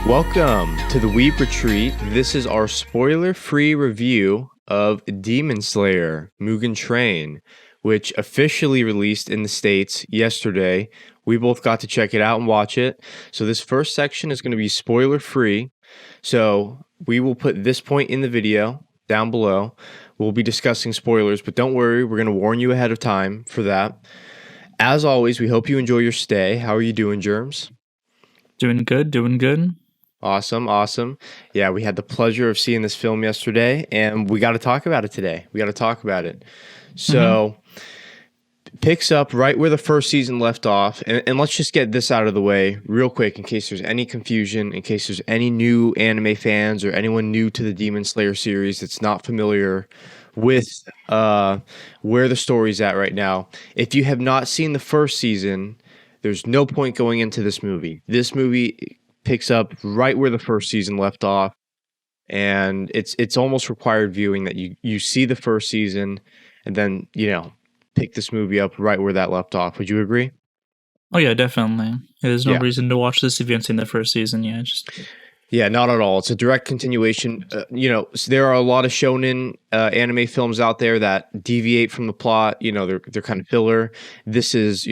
Welcome to the Weeb Retreat. This is our spoiler-free review of Demon Slayer, Mugen Train, which officially released in the States yesterday. We both got to check it out and watch it. So this first section is going to be spoiler-free. So we will put this point in the video down below. We'll be discussing spoilers, but don't worry, we're going to warn you ahead of time for that. As always, we hope you enjoy your stay. How are you doing, Jerms? Doing good. Awesome. Yeah, we had the pleasure of seeing this film yesterday, and we got to talk about it today. So, picks up right where the first season left off, and let's just get this out of the way real quick in case there's any confusion, in case there's any new anime fans or anyone new to the Demon Slayer series that's not familiar with where the story's at right now. If you have not seen the first season, there's no point going into this movie. This movie picks up right where the first season left off, and it's almost required viewing that you see the first season and then, pick this movie up right where that left off. Would you agree? Oh yeah, definitely. There's no reason to watch this if you haven't seen the first season. Yeah, not at all. It's a direct continuation. So there are a lot of shonen anime films out there that deviate from the plot. They're kind of filler. This is,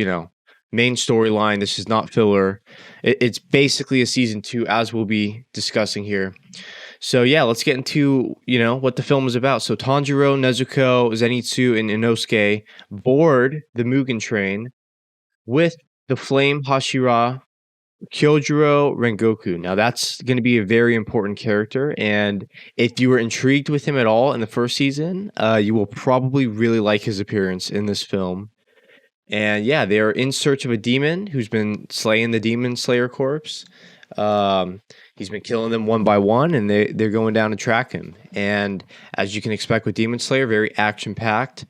main storyline. This is not filler. It's basically a season 2, as we'll be discussing here. So yeah, let's get into what the film is about. So Tanjiro, Nezuko, Zenitsu, and Inosuke board the Mugen Train with the Flame Hashira Kyojuro Rengoku. Now that's going to be a very important character, and if you were intrigued with him at all in the first season, you will probably really like his appearance in this film. And yeah, they are in search of a demon who's been slaying the Demon Slayer corpse. He's been killing them one by one, and they're going down to track him. And as you can expect with Demon Slayer, very action-packed.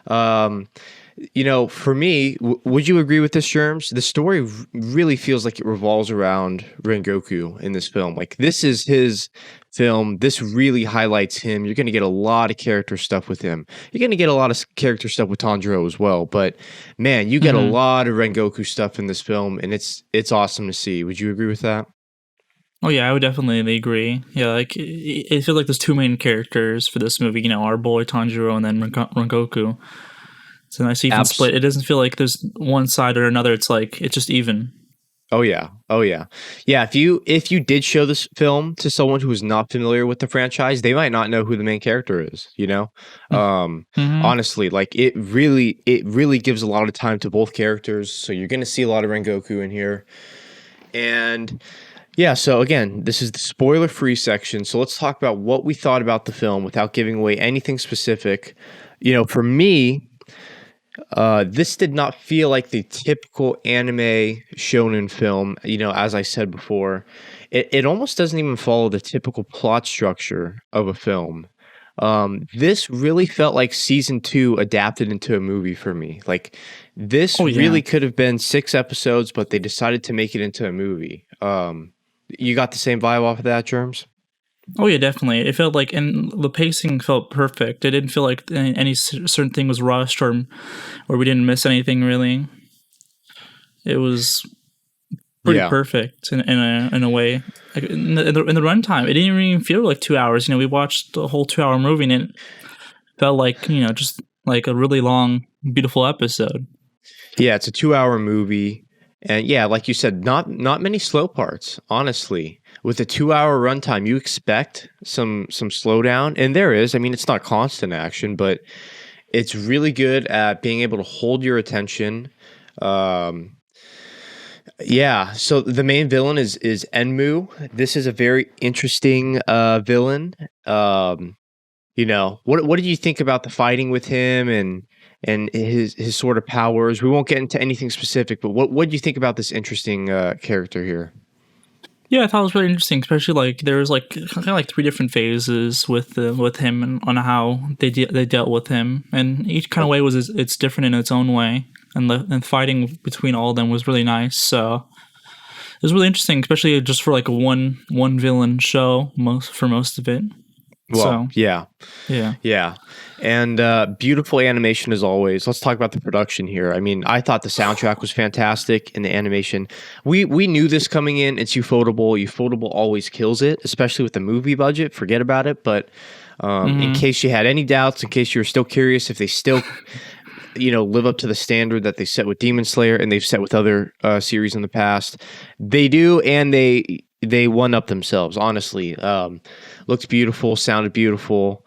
For me, would you agree with this, Jerms? The story really feels like it revolves around Rengoku in this film. Like, this is his film. This really highlights him. You're going to get a lot of character stuff with him. You're going to get a lot of character stuff with Tanjiro as well. But, man, you get a lot of Rengoku stuff in this film, and it's awesome to see. Would you agree with that? Oh yeah, I would definitely agree. Yeah, like it feels like there's two main characters for this movie. Our boy Tanjiro and then Rengoku. It's a nice even split. It doesn't feel like there's one side or another. It's like it's just even. Oh yeah. Yeah, if you did show this film to someone who is not familiar with the franchise, they might not know who the main character is, Honestly, like it really gives a lot of time to both characters. So you're going to see a lot of Rengoku in here. And yeah, so again, this is the spoiler-free section. So let's talk about what we thought about the film without giving away anything specific. For me, this did not feel like the typical anime shonen film. As I said before, it almost doesn't even follow the typical plot structure of a film. This really felt like season 2 adapted into a movie for me. Like this really could have been 6 episodes, but they decided to make it into a movie. You got the same vibe off of that, Jerms? Oh yeah, definitely. It felt like, and the pacing felt perfect. It didn't feel like any certain thing was rushed or we didn't miss anything really. It was pretty perfect in a way. Like in the runtime, it didn't even feel like 2 hours. We watched the whole 2-hour movie, and it felt like just like a really long, beautiful episode. Yeah, it's a 2-hour movie. And yeah, like you said, not many slow parts, honestly. With a 2-hour runtime, you expect some slowdown, and there is. I mean, it's not constant action, but it's really good at being able to hold your attention. Yeah, so the main villain is Enmu. This is a very interesting villain. What did you think about the fighting with him and his sort of powers? We won't get into anything specific, but what do you think about this interesting character here? Yeah, I thought it was really interesting, especially like there was like kind of like 3 different phases with him and on how they dealt with him, and each kind of way it's different in its own way, and fighting between all of them was really nice. So it was really interesting, especially just for like a one villain show for most of it. Well, So yeah. yeah. Yeah. And beautiful animation as always. Let's talk about the production here. I mean, I thought the soundtrack was fantastic and the animation. We knew this coming in. It's Ufotable. Ufotable always kills it, especially with the movie budget. Forget about it. But in Mm-hmm. case you had any doubts, in case you were still curious if they still live up to the standard that they set with Demon Slayer and they've set with other series in the past, they do, and they one up themselves. Honestly, looked beautiful, sounded beautiful.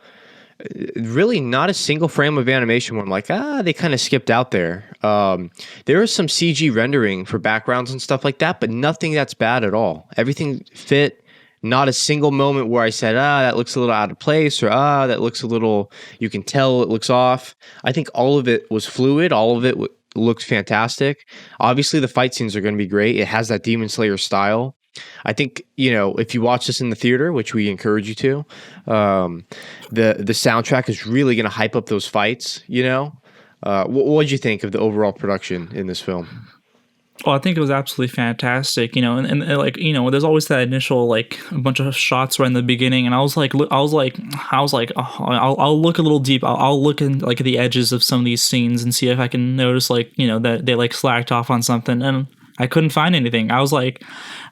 Really not a single frame of animation where I'm like, they kind of skipped out there. There is some CG rendering for backgrounds and stuff like that, but nothing that's bad at all. Everything fit. Not a single moment where I said, that looks a little out of place, or that looks a little, you can tell it looks off. I think all of it was fluid. All of it looked fantastic. Obviously, the fight scenes are going to be great. It has that Demon Slayer style. I think, if you watch this in the theater, which we encourage you to, the soundtrack is really going to hype up those fights. What did you think of the overall production in this film? Well, I think it was absolutely fantastic, and like, there's always that initial like a bunch of shots right in the beginning, and I was like, oh, I'll look a little deep. I'll look in like the edges of some of these scenes and see if I can notice like that they like slacked off on something, and I couldn't find anything. I was like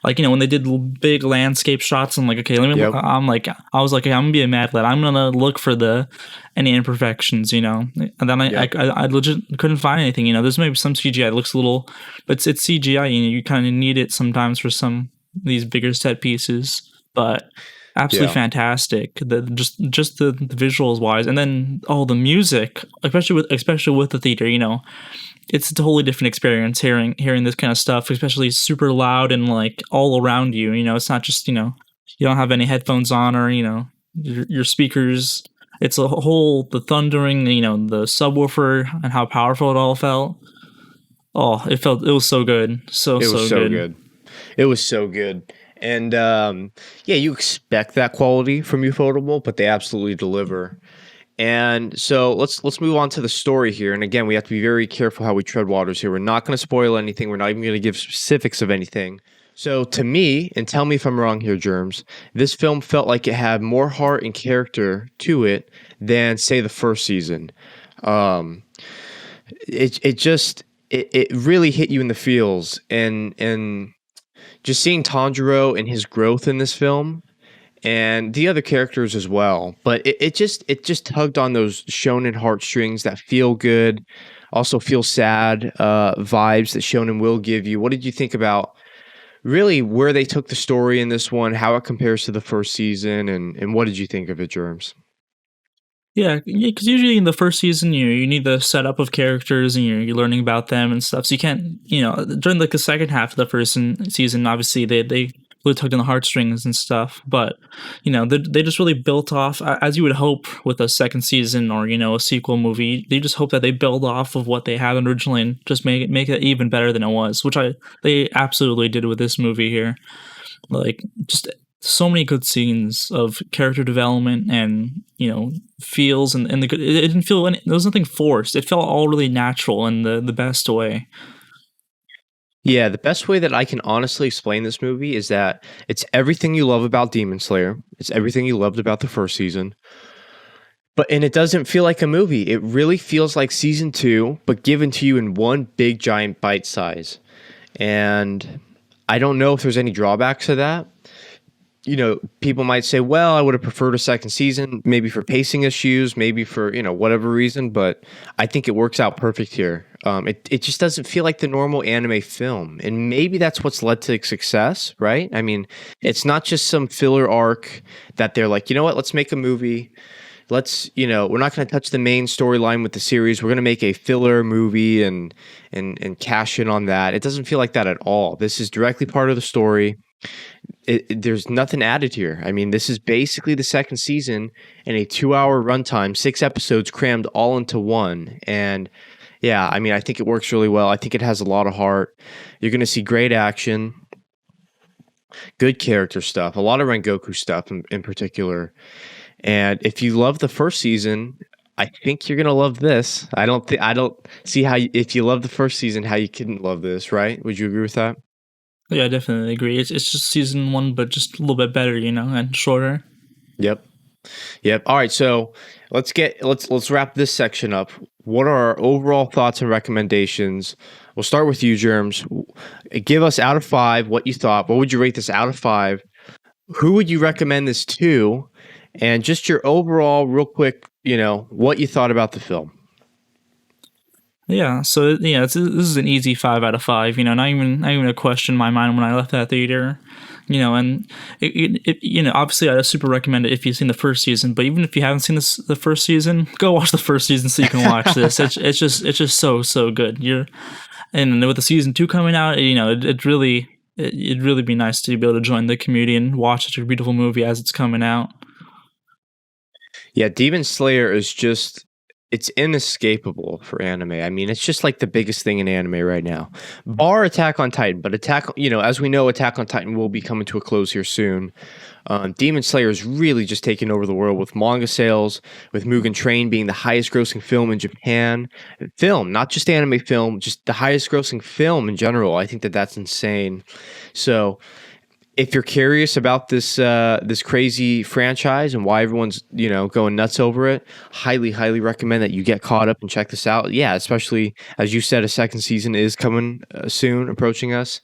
when they did big landscape shots, I'm like, okay, let me. Yep. I was like, okay, I'm gonna be a mad lad. I'm gonna look for any imperfections, and then I legit couldn't find anything. There's maybe some CGI that looks a little, but it's CGI. You kind of need it sometimes for some of these bigger set pieces, but absolutely fantastic. Just the visuals wise, and then the music, especially with the theater, it's a totally different experience hearing this kind of stuff, especially super loud and like all around you. It's not just you don't have any headphones on or your speakers. It's the thundering, the subwoofer and how powerful it all felt. Oh, it was so good, so good. It was so good. And you expect that quality from Ufotable, but they absolutely deliver. And so let's move on to the story here. And again, we have to be very careful how we tread waters here. We're not going to spoil anything. We're not even going to give specifics of anything. So to me, and tell me if I'm wrong here, Germs, this film felt like it had more heart and character to it than, say, the first season. It really hit you in the feels, and just seeing Tanjiro and his growth in this film, and the other characters as well. But it just tugged on those shonen heartstrings that feel good, also feel sad vibes that shonen will give you. What did you think about really where they took the story in this one, how it compares to the first season, and what did you think of it, Germs? Yeah, because usually in the first season, you need the setup of characters and you're learning about them and stuff. So you can't, during like the second half of the first season, obviously they really tugged on the heartstrings and stuff. But they just really built off, as you would hope with a second season or a sequel movie. They just hope that they build off of what they had originally and just make it even better than it was, which they absolutely did with this movie here. Like just so many good scenes of character development and feels and the good. It didn't feel there was nothing forced. It felt all really natural in the best way. Yeah, the best way that I can honestly explain this movie is that it's everything you love about Demon Slayer. It's everything you loved about the first season. And it doesn't feel like a movie. It really feels like season 2, but given to you in one big giant bite size. And I don't know if there's any drawbacks to that. People might say, well, I would have preferred a second season, maybe for pacing issues, maybe for, whatever reason, but I think it works out perfect here. It just doesn't feel like the normal anime film. And maybe that's what's led to success, right? I mean, it's not just some filler arc that they're like, you know what, let's make a movie. Let's, we're not going to touch the main storyline with the series. We're going to make a filler movie and cash in on that. It doesn't feel like that at all. This is directly part of the story. There's nothing added here. I mean, this is basically the second season in a 2-hour runtime, 6 episodes crammed all into one. And yeah, I mean, I think it works really well. I think it has a lot of heart. You're going to see great action, good character stuff, a lot of Rengoku stuff in particular. And if you love the first season, I think you're going to love this. I don't see how, if you love the first season, how you couldn't love this, right? Would you agree with that? Yeah, I definitely agree. It's just season 1, but just a little bit better, and shorter. Yep. Yep. All right. So let's wrap this section up. What are our overall thoughts and recommendations? We'll start with you, Germs. Give us out of 5 what you thought. What would you rate this out of 5? Who would you recommend this to? And just your overall, real quick, what you thought about the film. Yeah, so yeah, this is an easy 5 out of 5. Not even a question in my mind when I left that theater. And obviously I super recommend it if you've seen the first season. But even if you haven't seen the first season, go watch the first season so you can watch this. It's just so good. And with the season 2 coming out, it'd really be nice to be able to join the community and watch such a beautiful movie as it's coming out. Yeah, Demon Slayer is just, it's inescapable for anime. I mean, it's just like the biggest thing in anime right now. Bar Attack on Titan, but as we know, Attack on Titan will be coming to a close here soon. Demon Slayer is really just taking over the world with manga sales, with Mugen Train being the highest grossing film in Japan. Film, not just anime film, just the highest grossing film in general. I think that's insane. So if you're curious about this crazy franchise and why everyone's going nuts over it, highly recommend that you get caught up and check this out. Yeah, especially as you said, a second season is coming soon, approaching us.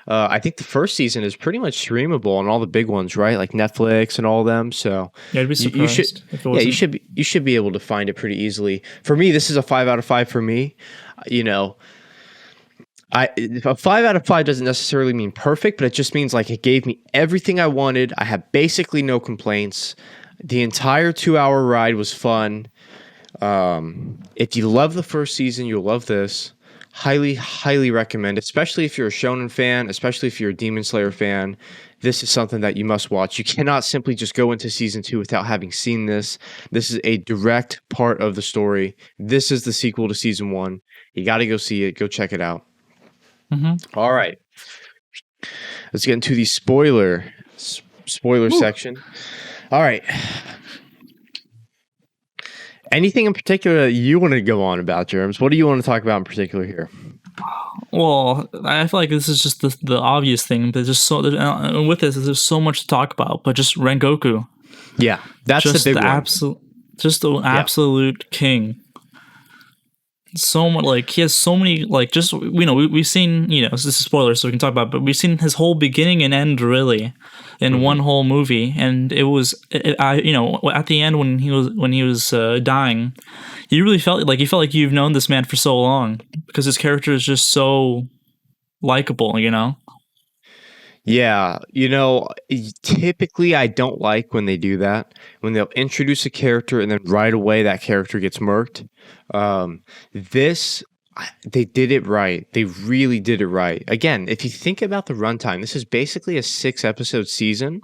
I think the first season is pretty much streamable on all the big ones, right? Like Netflix and all of them. So yeah, I'd be surprised. You should be able to find it pretty easily. For me, this is a 5 out of 5 for me. A 5 out of 5 doesn't necessarily mean perfect, but it just means like it gave me everything I wanted. I have basically no complaints. The entire 2-hour ride was fun. If you love the first season, you'll love this. Highly recommend, especially if you're a shonen fan, especially if you're a Demon Slayer fan. This is something that you must watch. You cannot simply just go into season 2 without having seen this. This is a direct part of the story. This is the sequel to season 1. You got to go see it. Go check it out. Mm-hmm. All right. Let's get into the spoiler section. All right. Anything in particular that you want to go on about, Germs? What do you want to talk about in particular here? Well, I feel like this is just the obvious thing, but with this, there's so much to talk about. But just Rengoku. Yeah, that's just the big one. Absolute king. So much, like he has so many, like just we've seen, this is spoilers, so we can talk about it, but we've seen his whole beginning and end really in one whole movie, and it was at the end when he was dying, you really felt like you've known this man for so long because his character is just so likable, Yeah, typically I don't like when they do that, when they'll introduce a character and then right away that character gets murked. They did it right. They really did it right. Again, if you think about the runtime, this is basically a 6-episode season.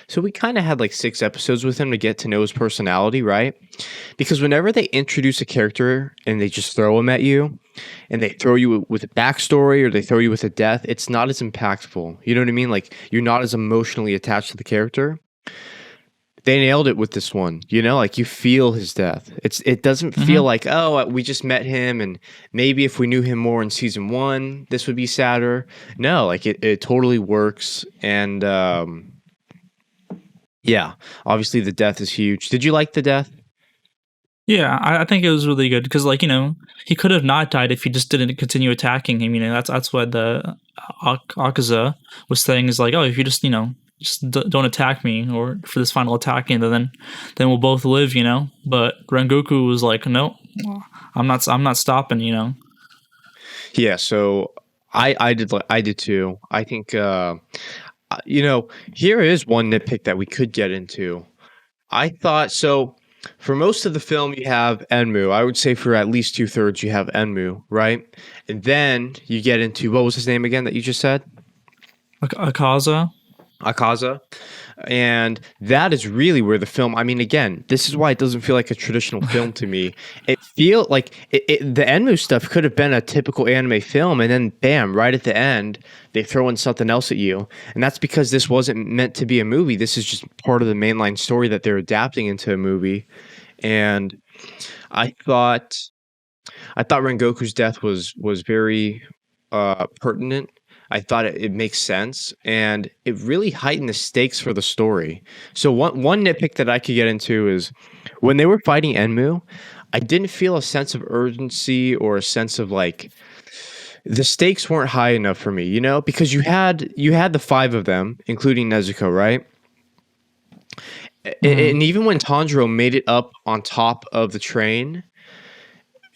So we kind of had like 6 episodes with him to get to know his personality, right? Because whenever they introduce a character and they just throw him at you, and they throw you with a backstory or they throw you with a death, it's not as impactful. You know what I mean? Like, you're not as emotionally attached to the character. They nailed it with this one, like you feel his death. It doesn't feel like, oh, we just met him and maybe if we knew him more in season 1, this would be sadder. No, like it totally works. And yeah, obviously the death is huge. Did you like the death? Yeah, I think it was really good because, he could have not died if he just didn't continue attacking him. That's what the Akaza was saying is like, oh, if you just don't attack me or for this final attack, and then we'll both live. But Rengoku was like, no, I'm not stopping. Yeah, so I did too. I think here is one nitpick that we could get into. I thought so. For most of the film, you have Enmu. I would say for at least 2/3, you have Enmu, right? And then you get into, what was his name again that you just said? Akaza. And that is really where the film, I mean, again, this is why it doesn't feel like a traditional film to me. It feels like the Enmu stuff could have been a typical anime film, and then bam, right at the end, they throw in something else at you. And that's because this wasn't meant to be a movie. This is just part of the mainline story that they're adapting into a movie. And I thought Rengoku's death was very pertinent. I thought it makes sense, and it really heightened the stakes for the story. So one nitpick that I could get into is when they were fighting Enmu, I didn't feel a sense of urgency or a sense of like the stakes weren't high enough for me, because you had the five of them, including Nezuko, right? Mm-hmm. And even when Tanjiro made it up on top of the train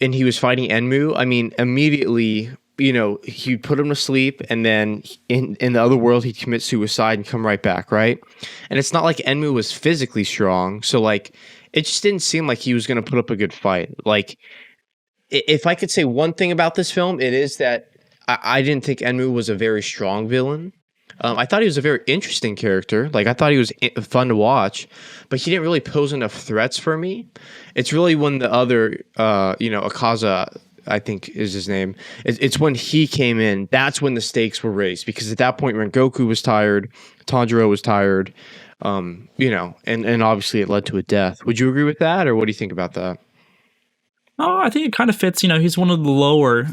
and he was fighting Enmu, I mean, immediately, he'd put him to sleep, and then in the other world, he'd commit suicide and come right back, right? And it's not like Enmu was physically strong, so like, it just didn't seem like he was going to put up a good fight. Like, if I could say one thing about this film, it is that I didn't think Enmu was a very strong villain. I thought he was a very interesting character. Like I thought he was fun to watch, but he didn't really pose enough threats for me. It's really when the other, Akaza, I think is his name. It's when he came in. That's when the stakes were raised because at that point, when Goku was tired, Tanjiro was tired, and obviously it led to a death. Would you agree with that, or what do you think about that? Oh, I think it kind of fits. He's one of the lower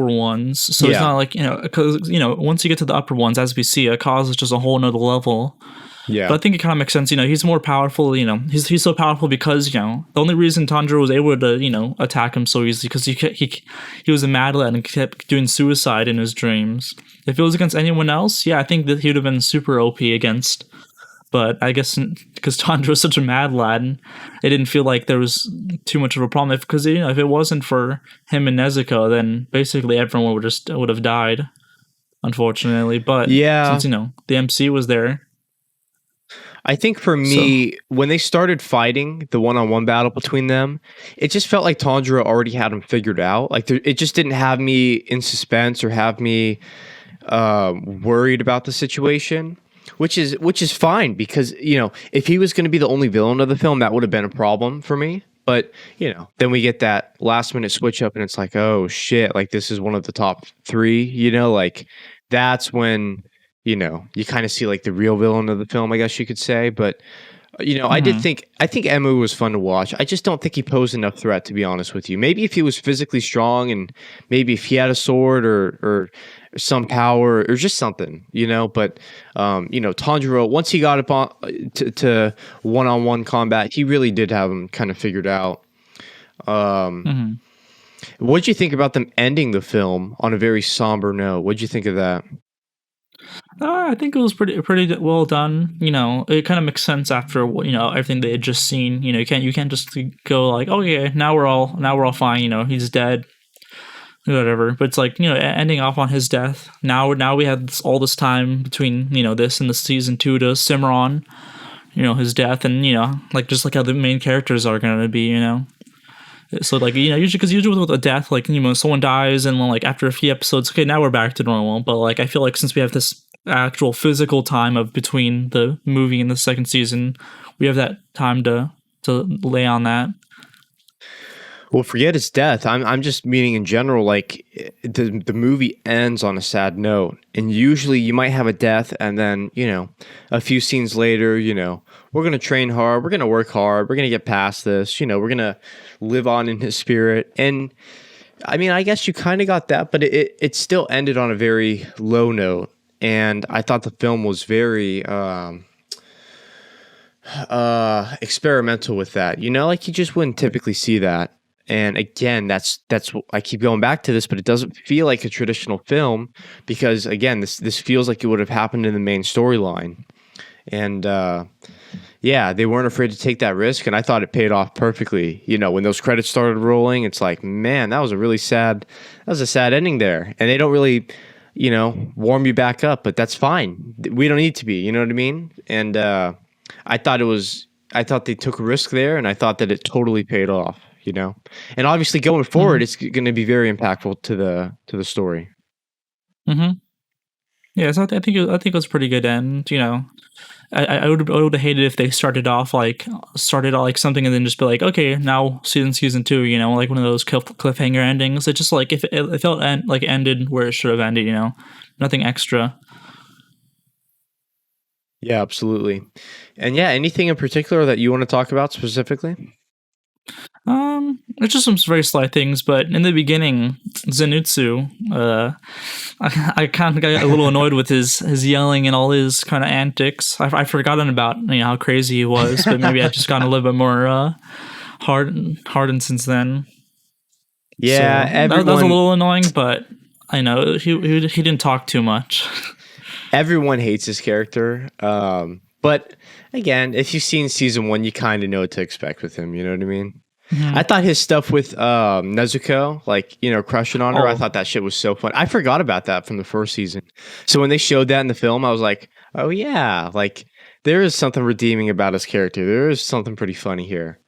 ones, so it's Yeah, not like because once you get to the upper ones, as we see, a cause is just a whole nother level. yeah. But I think it kind of makes sense. He's more powerful. He's so powerful because the only reason Tanjiro was able to attack him so easily because he was a mad lad and kept doing suicide in his dreams. If it was against anyone else, yeah, I think that he would have been super OP against. But I guess because Tanjiro was such a mad lad, it didn't feel like there was too much of a problem. Because if it wasn't for him and Nezuko, then basically everyone would have died, unfortunately. But Yeah, since the MC was there, I think for so me, when they started fighting the one-on-one battle between them, it just felt like Tanjiro already had him figured out. Like it just didn't have me in suspense or have me worried about the situation, which is fine because if he was going to be the only villain of the film, that would have been a problem for me. But then we get that last minute switch up, and it's like, oh shit, like this is one of the top three. Like that's when you kind of see like the real villain of the film, I guess you could say. But mhm. I think Emu was fun to watch. I just don't think he posed enough threat, to be honest with you. Maybe if he was physically strong, and maybe if he had a sword or some power or just something. But Tanjiro, once he got up on to one-on-one combat, he really did have him kind of figured out. Mhm. What'd you think about them ending the film on a very somber note? What'd you think of that? I think it was pretty well done. It kind of makes sense after everything they had just seen. You can't just go like, oh yeah, now we're all fine. He's dead, whatever. But it's like ending off on his death. Now we had all this time between this and the season 2 to simmer on his death, and like just like how the main characters are gonna be. So like usually with a death, like someone dies and then like after a few episodes, okay, now we're back to normal. But like I feel like since we have this actual physical time of between the movie and the second season, we have that time to lay on that. Well, forget his death. I'm just meaning in general, like the movie ends on a sad note, and usually you might have a death, and then a few scenes later, we're gonna train hard, we're gonna work hard, we're gonna get past this, we're gonna live on in his spirit. And I mean, I guess you kind of got that, but it still ended on a very low note, and I thought the film was very experimental with that. Like you just wouldn't typically see that. And again, that's I keep going back to this, but it doesn't feel like a traditional film because again, this feels like it would have happened in the main storyline. And yeah, they weren't afraid to take that risk, and I thought it paid off perfectly. When those credits started rolling, it's like, man, that was a sad ending there, and they don't really, warm you back up, but that's fine. We don't need to be, you know what I mean? And I thought they took a risk there, and I thought that it totally paid off. And obviously going forward, Mm-hmm. it's going to be very impactful to the story. Mm-hmm. Yeah, so I think it was a pretty good end. I would have hated if they started like something and then just be like, okay, now season 2, like one of those cliffhanger endings. It just like if it felt like ended where it should have ended. Nothing extra. Yeah, absolutely. And yeah, anything in particular that you want to talk about specifically? It's just some very slight things, but in the beginning, Zenitsu, I kind of got a little annoyed with his yelling and all his kind of antics. I've forgotten about how crazy he was, but maybe I just gotten a little bit more hardened since then. Yeah, So that was a everyone little annoying, but I know he didn't talk too much. everyone hates his character. But again, if you've seen season 1, you kind of know what to expect with him. You know what I mean? I Mhm. thought his stuff with Nezuko, like, crushing on her, I Oh, thought that shit was so fun. I forgot about that from the first season. So when they showed that in the film, I was like, oh yeah, like there is something redeeming about his character. There is something pretty funny here.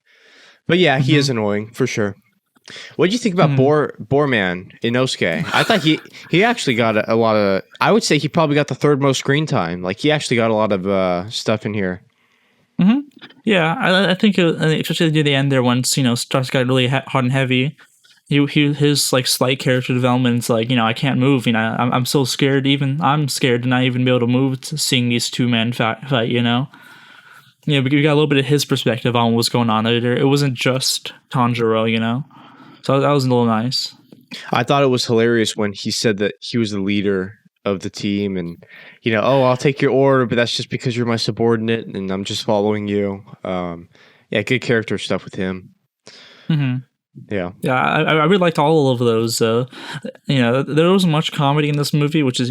But yeah, he is mhm, annoying for sure. What do you think about mhm. Boorman Inosuke? I thought he actually got a lot of. I would say he probably got the third most screen time. Like he actually got a lot of stuff in here. Hmm. Yeah, I think especially near the end there, once starts got really hot and heavy. His like slight character development's like I can't move. I'm so scared. Even I'm scared to not even be able to move to seeing these two men fight. But we got a little bit of his perspective on what's going on there. It wasn't just Tanjiro. So that was a little nice. I thought it was hilarious when he said that he was the leader of the team, and oh, I'll take your order, but that's just because you're my subordinate, and I'm just following you. Yeah, good character stuff with him. Hmm. Yeah, Yeah, I really liked all of those. There wasn't much comedy in this movie, which is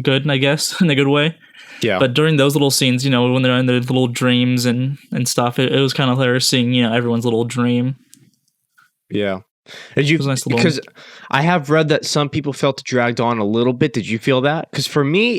good, I guess, in a good way. yeah, But during those little scenes, when they're in their little dreams and stuff, it was kind of hilarious seeing everyone's little dream. yeah. Did It you? was a nice little. Because I have read that some people felt it dragged on a little bit. Did you feel that? Because for me,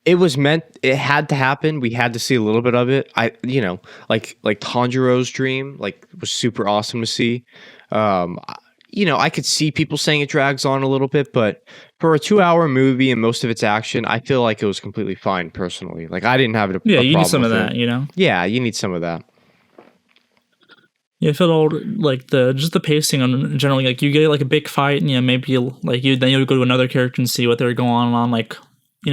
it was meant. It had to happen. We had to see a little bit of it. Like Tanjiro's dream, like was super awesome to see. I could see people saying it drags on a little bit, but for a 2-hour movie and most of its action, I feel like it was completely fine. Personally, like I didn't have Yeah, a you need problem some of with it. that. Yeah, you need some of that. Yeah, I felt all like the pacing on generally like you get like a big fight and maybe like you then you go to another character and see what they're going on like we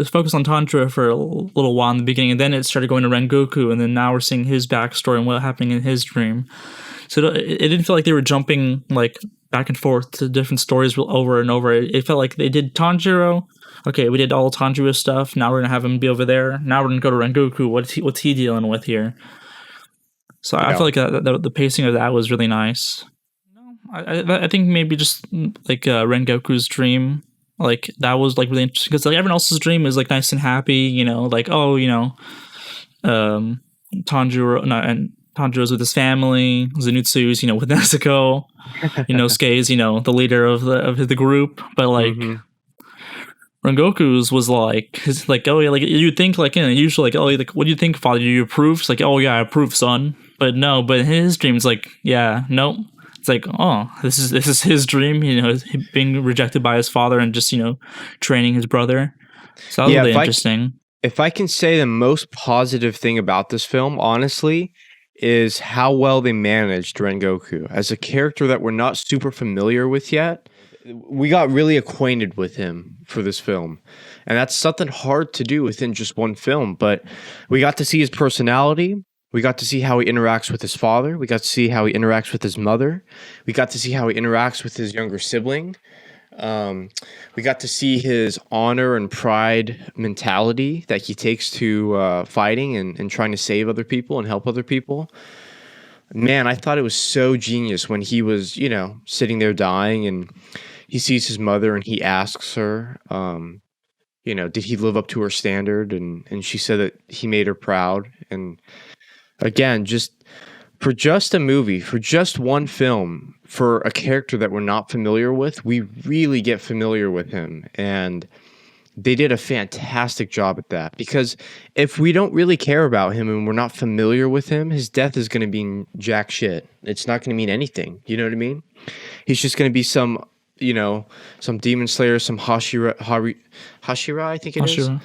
focused on Tanjiro for a little while in the beginning and then it started going to Rengoku and then now we're seeing his backstory and what happening in his dream. So it didn't feel like they were jumping like back and forth to different stories over and over. It felt like they did Tanjiro. Okay, we did all Tanjiro stuff. Now we're gonna have him be over there. Now we're gonna go to Rengoku. What's he dealing with here? So I Yeah. feel like the pacing of that was really nice. I think maybe just like Rengoku's dream, like that was like really interesting because like everyone else's dream is like nice and happy, like um, Tanjiro no, and Tanjiro's with his family, Zenitsu's with Nezuko, Inosuke's the leader of the group, but like Hmm. Rengoku's was like his like oh yeah like you'd think like usually like oh like what do you think father do you approve? It's like oh yeah I approve son, but no, but his dream is like yeah nope. It's like oh this is his dream being rejected by his father and just training his brother. So that was Yeah. really interesting. If I can say the most positive thing about this film, honestly, is how well they managed Rengoku as a character that we're not super familiar with yet. We got really acquainted with him for this film. And that's something hard to do within just one film. But we got to see his personality. We got to see how he interacts with his father. We got to see how he interacts with his mother. We got to see how he interacts with his younger sibling. Um, we got to see his honor and pride mentality that he takes to fighting and trying to save other people and help other people. Man, I thought it was so genius when he was, sitting there dying and he sees his mother and he asks her, did he live up to her standard? And she said that he made her proud. And again, just a movie, for just one film, for a character that we're not familiar with, we really get familiar with him. And they did a fantastic job at that. Because if we don't really care about him and we're not familiar with him, his death is going to be jack shit. It's not going to mean anything. You know what I mean? He's just going to be some demon slayer, some Hashira, I think it is. Hashira.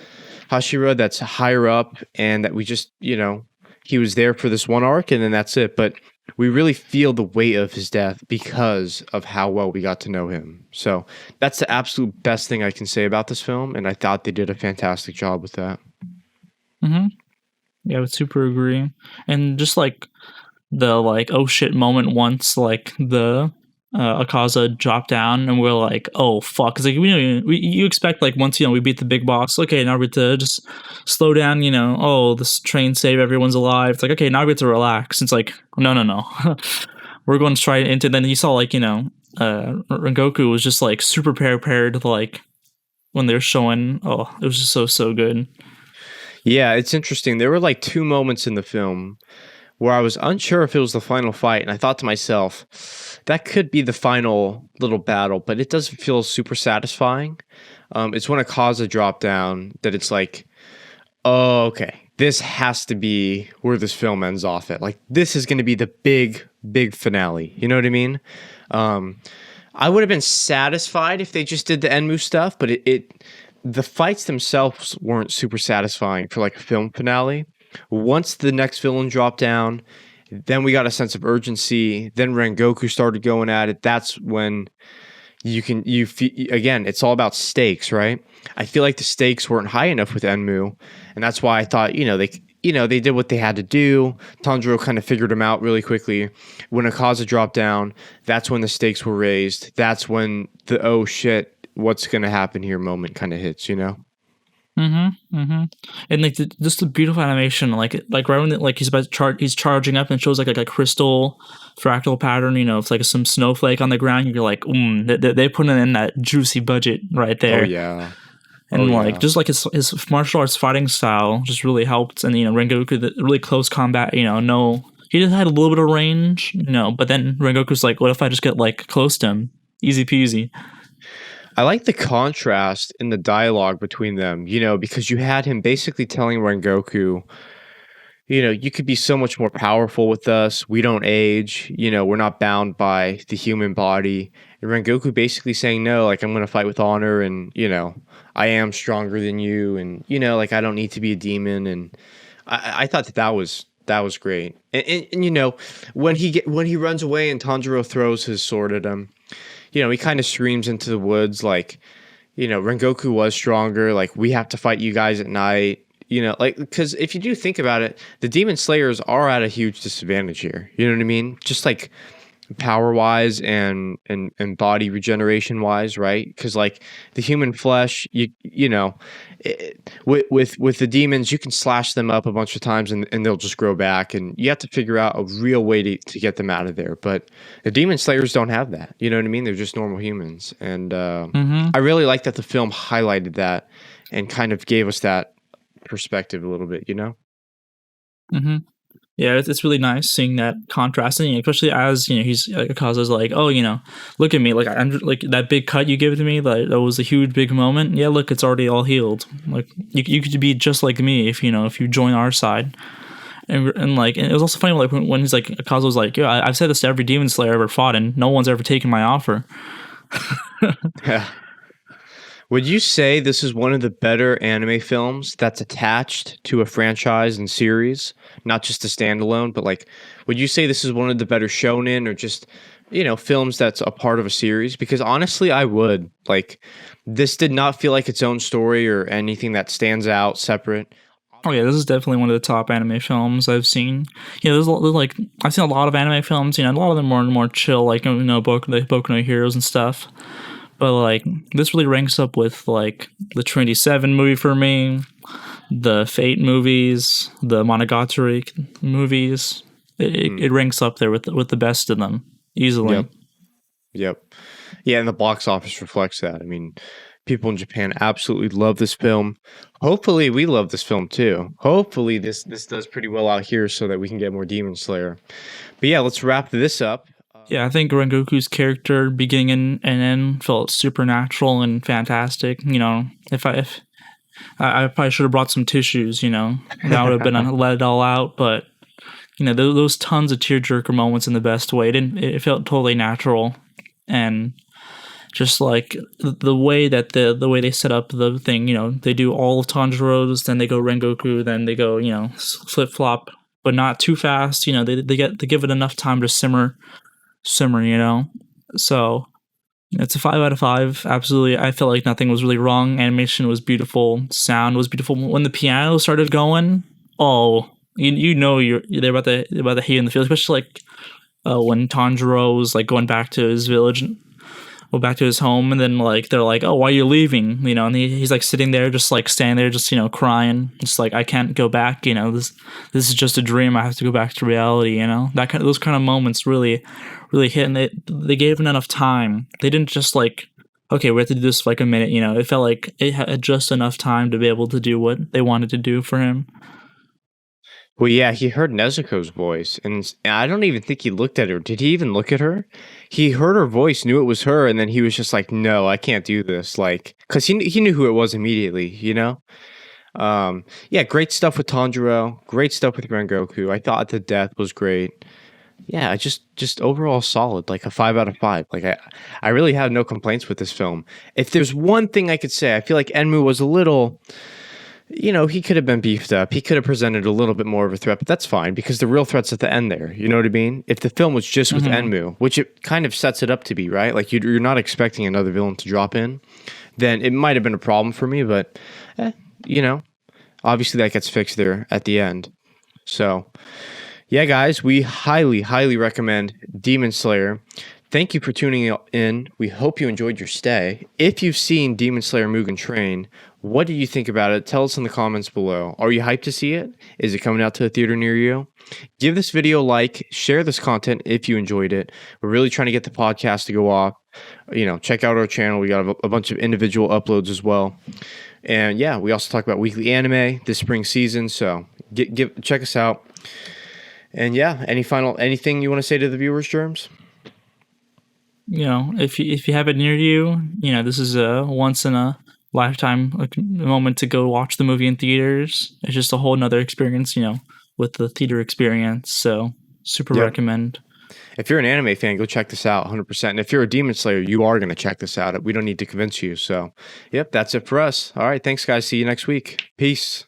Hashira that's higher up and that we just, he was there for this one arc and then that's it. But we really feel the weight of his death because of how well we got to know him. So that's the absolute best thing I can say about this film. And I thought they did a fantastic job with that. Mm-hmm. Yeah, I would super agree. And just like the like oh shit moment once like the Akaza dropped down, and we're like, oh fuck, because like you expect like once we beat the big boss, okay, now we get to just slow down, oh this train save, everyone's alive. It's like okay, now we get to relax. It's like no, we're going to try into. Then you saw like Rengoku was just like super prepared to like when they're showing. Oh, it was just so good. Yeah, it's interesting. There were like two moments in the film where I was unsure if it was the final fight, and I thought to myself, that could be the final little battle, but it doesn't feel super satisfying. It's when Akaza dropped down that it's like, oh, okay, this has to be where this film ends off at. Like, this is going to be the big finale. You know what I mean? I would have been satisfied if they just did the Enmu stuff, but the fights themselves weren't super satisfying for like a film finale. Once the next villain dropped down, then we got a sense of urgency. Then Rengoku started going at it. That's when again, it's all about stakes, right? I feel like the stakes weren't high enough with Enmu, and that's why I thought they did what they had to do. Tanjiro kind of figured them out really quickly. When Akaza dropped down, that's when the stakes were raised. That's when the oh shit, what's gonna happen here moment kind of hits, And like just the beautiful animation, like right when like he's about to he's charging up and shows like a crystal fractal pattern. It's like some snowflake on the ground. You're like, they put in that juicy budget right there. Oh yeah, and just like his martial arts fighting style just really helped. And Rengoku, the really close combat. No, he just had a little bit of range. But then Rengoku's like, what if I just get like close to him? Easy peasy. I like the contrast in the dialogue between them, because you had him basically telling Rengoku, you could be so much more powerful with us. We don't age, we're not bound by the human body. And Rengoku basically saying, no, like I'm going to fight with honor and, I am stronger than you. And, like I don't need to be a demon. And I thought that was great. And when he runs away and Tanjiro throws his sword at him, he kind of screams into the woods like, Rengoku was stronger. Like, we have to fight you guys at night. Like, because if you do think about it, the Demon Slayers are at a huge disadvantage here. You know what I mean? Just like power-wise and body regeneration-wise, right? Because like the human flesh, with the demons, you can slash them up a bunch of times and they'll just grow back, and you have to figure out a real way to get them out of there. But the Demon Slayers don't have that. You know what I mean? They're just normal humans, and I really like that the film highlighted that and kind of gave us that perspective a little bit. Yeah, it's really nice seeing that contrast, and especially as he's Akaza's like, oh, look at me, like I'm like that big cut you gave to me, like that was a huge big moment. Yeah, look, it's already all healed. Like you could be just like me if you join our side. And it was also funny like when he's like Akaza was like, yeah, I've said this to every demon slayer I ever fought, and no one's ever taken my offer. Yeah. Would you say this is one of the better anime films that's attached to a franchise and series, not just a standalone, but like, would you say this is one of the better shonen or just, films that's a part of a series? Because honestly, I would. Like, this did not feel like its own story or anything that stands out separate. Oh yeah, this is definitely one of the top anime films I've seen. There's like I've seen a lot of anime films. A lot of them are more chill, like Boku no Heroes and stuff. But like this really ranks up with like the Trinity 7 movie for me, the Fate movies, the Monogatari movies. It ranks up there with the best of them easily. Yep. Yeah, and the box office reflects that. I mean, people in Japan absolutely love this film. Hopefully, we love this film too. Hopefully, this does pretty well out here so that we can get more Demon Slayer. But yeah, let's wrap this up. Yeah, I think Rengoku's character beginning and end felt supernatural and fantastic. If I probably should have brought some tissues, that would have been let it all out. But those tons of tearjerker moments in the best way. It felt totally natural, and just like the way that the way they set up the thing. They do all of Tanjiro's, then they go Rengoku, then they go flip flop, but not too fast. They give it enough time to simmer. So it's a 5 out of 5. Absolutely, I felt like nothing was really wrong. Animation was beautiful, sound was beautiful. When the piano started going, oh, you know they're about to hate you in the field, especially like when Tanjiro was like going back to his village, go back to his home, and then like they're like, "Oh, why are you leaving?" You know, and he's like sitting there, just like standing there, just crying, just like, "I can't go back." You know, this is just a dream. I have to go back to reality. You know, that kind of those kind of moments really hit, and they gave him enough time. They didn't just like, okay, we have to do this for like a minute. You know, it felt like it had just enough time to be able to do what they wanted to do for him. Well, yeah, he heard Nezuko's voice, and I don't even think he looked at her. Did he even look at her? He heard her voice, knew it was her, and then he was just like, "No, I can't do this." Like, because he knew who it was immediately, you know. Yeah, great stuff with Tanjiro. Great stuff with Rengoku. I thought the death was great. Yeah, just overall solid, like a 5 out of 5. Like I really have no complaints with this film. If there's one thing I could say, I feel like Enmu was a little. He could have been beefed up. He could have presented a little bit more of a threat, but that's fine because the real threat's at the end there. You know what I mean? If the film was just with Mm-hmm. Enmu, which it kind of sets it up to be, right? Like you're not expecting another villain to drop in, then it might have been a problem for me, but, eh, you know, obviously that gets fixed there at the end. So, yeah, guys, we highly, highly recommend Demon Slayer. Thank you for tuning in. We hope you enjoyed your stay. If you've seen Demon Slayer Mugen Train, what do you think about it? Tell us in the comments below. Are you hyped to see it? Is it coming out to a theater near you? Give this video a like, share this content if you enjoyed it. We're really trying to get the podcast to go off. Check out our channel. We got a bunch of individual uploads as well. And yeah, we also talk about weekly anime this spring season. So check us out. And yeah, anything you want to say to the viewers, Germs? You know, if you have it near you, this is a once in a lifetime like moment to go watch the movie in theaters. It's just a whole nother experience, with the theater experience. So super Yep. recommend. If you're an anime fan, go check this out 100%. And if you're a Demon Slayer, you are going to check this out. We don't need to convince you. So, yep, that's it for us. All right. Thanks, guys. See you next week. Peace.